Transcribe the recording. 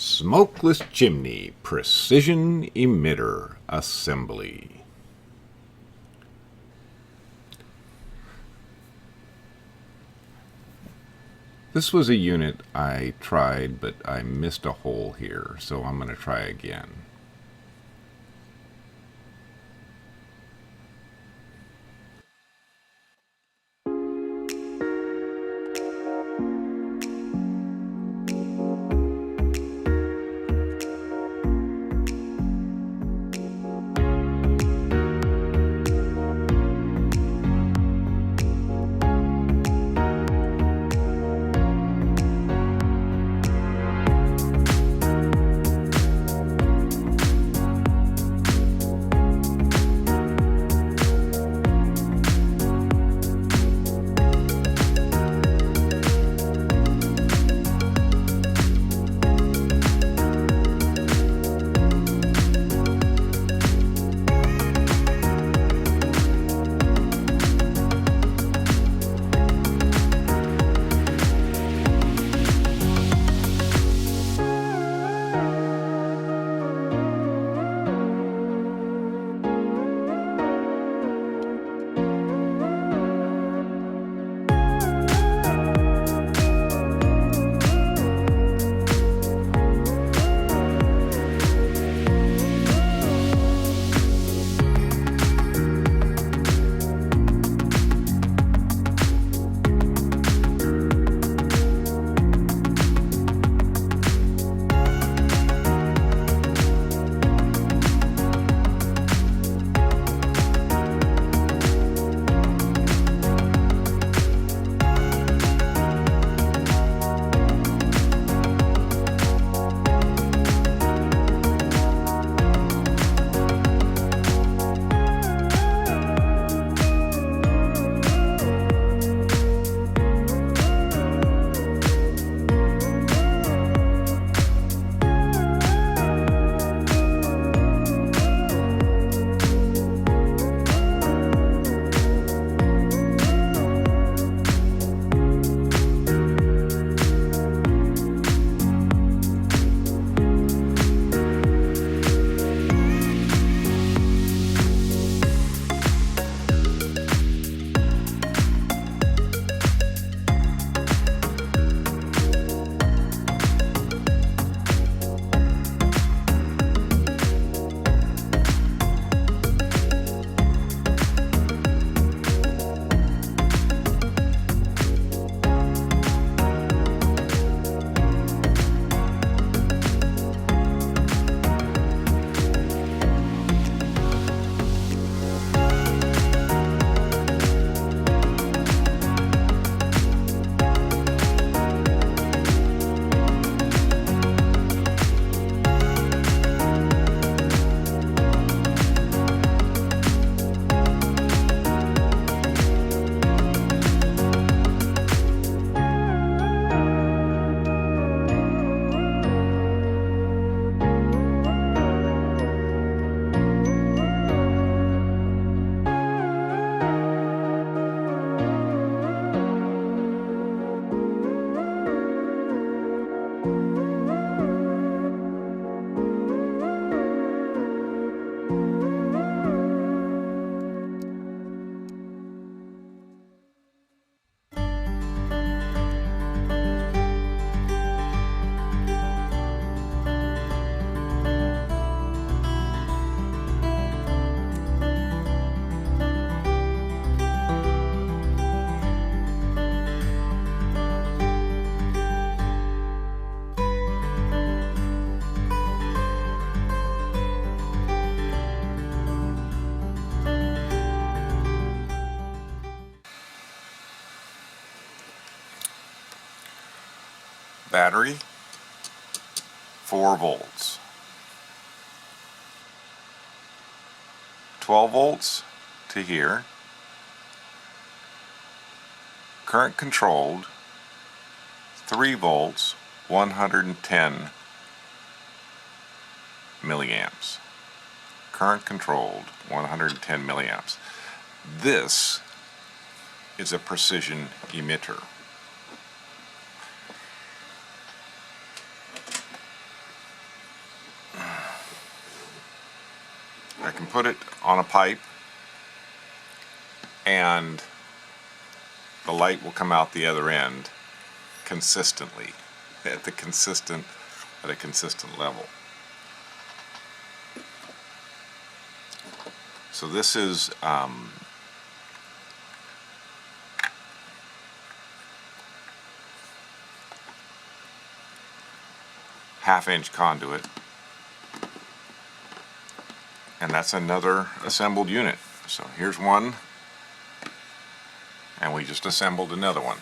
Smokeless Chimney Precision Emitter Assembly. This was a unit I tried, but I missed a hole here, so I'm going to try again. Battery, 4 volts. 12 volts to here. Current controlled, 3 volts, 110 milliamps. Current controlled, 110 milliamps. This is a precision emitter. I can put it on a pipe and the light will come out the other end consistently at a consistent level. So this is half-inch conduit, and that's another assembled unit. So here's one, and we just assembled another one.